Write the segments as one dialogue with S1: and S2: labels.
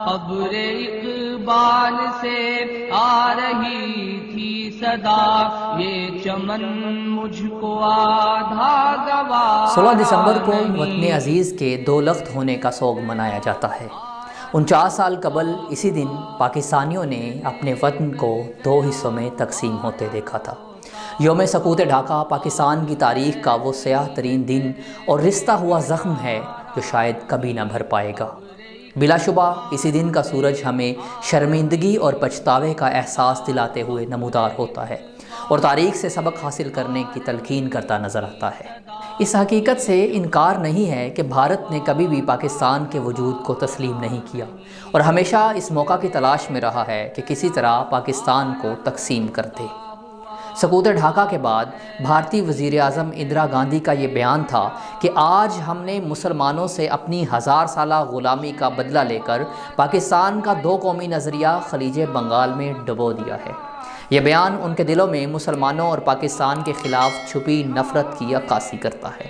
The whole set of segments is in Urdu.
S1: ابر اقبال سے آ رہی تھی صدا، یہ چمن مجھ کو آدھا گواہ۔
S2: 16 دسمبر کو وطن عزیز کے دو لخت ہونے کا سوگ منایا جاتا ہے۔ 49 سال قبل اسی دن پاکستانیوں نے اپنے وطن کو دو حصوں میں تقسیم ہوتے دیکھا تھا۔ یوم سقوط ڈھاکہ پاکستان کی تاریخ کا وہ سیاہ ترین دن اور رستہ ہوا زخم ہے جو شاید کبھی نہ بھر پائے گا۔ بلا شبہ اسی دن کا سورج ہمیں شرمندگی اور پچھتاوے کا احساس دلاتے ہوئے نمودار ہوتا ہے اور تاریخ سے سبق حاصل کرنے کی تلقین کرتا نظر آتا ہے۔ اس حقیقت سے انکار نہیں ہے کہ بھارت نے کبھی بھی پاکستان کے وجود کو تسلیم نہیں کیا اور ہمیشہ اس موقع کی تلاش میں رہا ہے کہ کسی طرح پاکستان کو تقسیم کر دے۔ سقوط ڈھاکہ کے بعد بھارتی وزیر اعظم اندرا گاندھی کا یہ بیان تھا کہ آج ہم نے مسلمانوں سے اپنی 1000 سالہ غلامی کا بدلہ لے کر پاکستان کا دو قومی نظریہ خلیج بنگال میں ڈبو دیا ہے۔ یہ بیان ان کے دلوں میں مسلمانوں اور پاکستان کے خلاف چھپی نفرت کی عکاسی کرتا ہے۔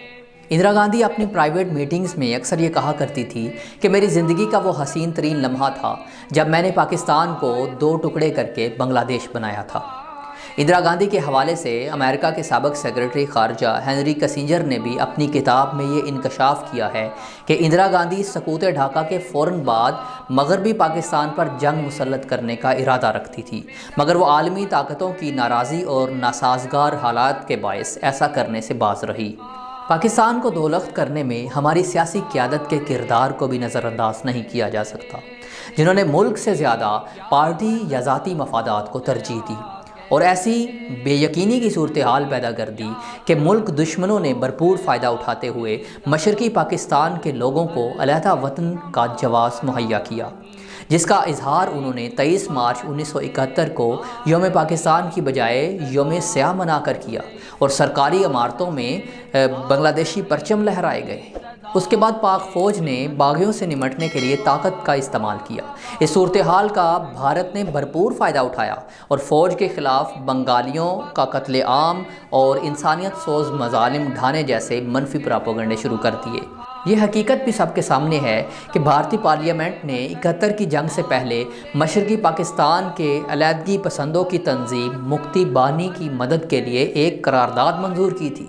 S2: اندرا گاندھی اپنی پرائیویٹ میٹنگز میں اکثر یہ کہا کرتی تھی کہ میری زندگی کا وہ حسین ترین لمحہ تھا جب میں نے پاکستان کو دو ٹکڑے کر کے بنگلہ دیش بنایا تھا۔ اندرا گاندھی کے حوالے سے امریکہ کے سابق سیکرٹری خارجہ ہنری کسنجر نے بھی اپنی کتاب میں یہ انکشاف کیا ہے کہ اندرا گاندھی سقوط ڈھاکہ کے فوراً بعد مغربی پاکستان پر جنگ مسلط کرنے کا ارادہ رکھتی تھی، مگر وہ عالمی طاقتوں کی ناراضی اور ناسازگار حالات کے باعث ایسا کرنے سے باز رہی۔ پاکستان کو دو لخت کرنے میں ہماری سیاسی قیادت کے کردار کو بھی نظر انداز نہیں کیا جا سکتا، جنہوں نے ملک سے زیادہ پارٹی یا ذاتی مفادات کو ترجیح دی اور ایسی بے یقینی کی صورتحال پیدا کر دی کہ ملک دشمنوں نے بھرپور فائدہ اٹھاتے ہوئے مشرقی پاکستان کے لوگوں کو علیحدہ وطن کا جواز مہیا کیا، جس کا اظہار انہوں نے 23 مارچ 1971 کو یوم پاکستان کی بجائے یوم سیاہ منا کر کیا اور سرکاری عمارتوں میں بنگلہ دیشی پرچم لہرائے گئے۔ اس کے بعد پاک فوج نے باغیوں سے نمٹنے کے لیے طاقت کا استعمال کیا۔ اس صورتحال کا بھارت نے بھرپور فائدہ اٹھایا اور فوج کے خلاف بنگالیوں کا قتل عام اور انسانیت سوز مظالم ڈھانے جیسے منفی پراپیگنڈے شروع کر دیے۔ یہ حقیقت بھی سب کے سامنے ہے کہ بھارتی پارلیمنٹ نے 71 کی جنگ سے پہلے مشرقی پاکستان کے علیحدگی پسندوں کی تنظیم مکتی بانی کی مدد کے لیے ایک قرارداد منظور کی تھی،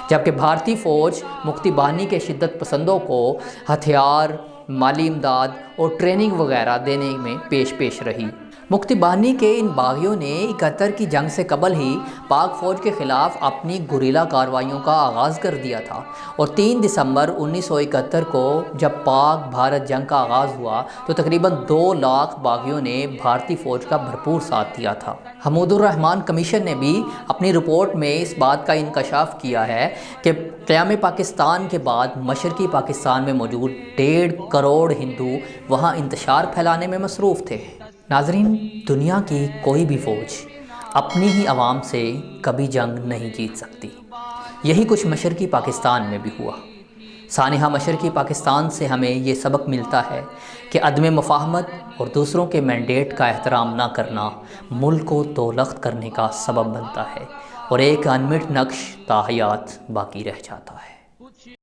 S2: جبکہ بھارتی فوج مکتی بانی کے شدت پسندوں کو ہتھیار، مالی امداد اور ٹریننگ وغیرہ دینے میں پیش رہی۔ مکتی بانی کے ان باغیوں نے 71 کی جنگ سے قبل ہی پاک فوج کے خلاف اپنی گوریلا کارروائیوں کا آغاز کر دیا تھا اور 3 دسمبر 1971 کو جب پاک بھارت جنگ کا آغاز ہوا تو تقریباً 2 لاکھ باغیوں نے بھارتی فوج کا بھرپور ساتھ دیا تھا۔ حمود الرحمان کمیشن نے بھی اپنی رپورٹ میں اس بات کا انکشاف کیا ہے کہ قیام پاکستان کے بعد مشرقی پاکستان میں موجود 1.5 کروڑ ہندو وہاں انتشار پھیلانے میں مصروف تھے۔ ناظرین، دنیا کی کوئی بھی فوج اپنی ہی عوام سے کبھی جنگ نہیں جیت سکتی۔ یہی کچھ مشرقی پاکستان میں بھی ہوا۔ سانحہ مشرقی پاکستان سے ہمیں یہ سبق ملتا ہے کہ عدم مفاہمت اور دوسروں کے مینڈیٹ کا احترام نہ کرنا ملک کو دو لخت کرنے کا سبب بنتا ہے اور ایک انمٹ نقش تا حیات باقی رہ جاتا ہے۔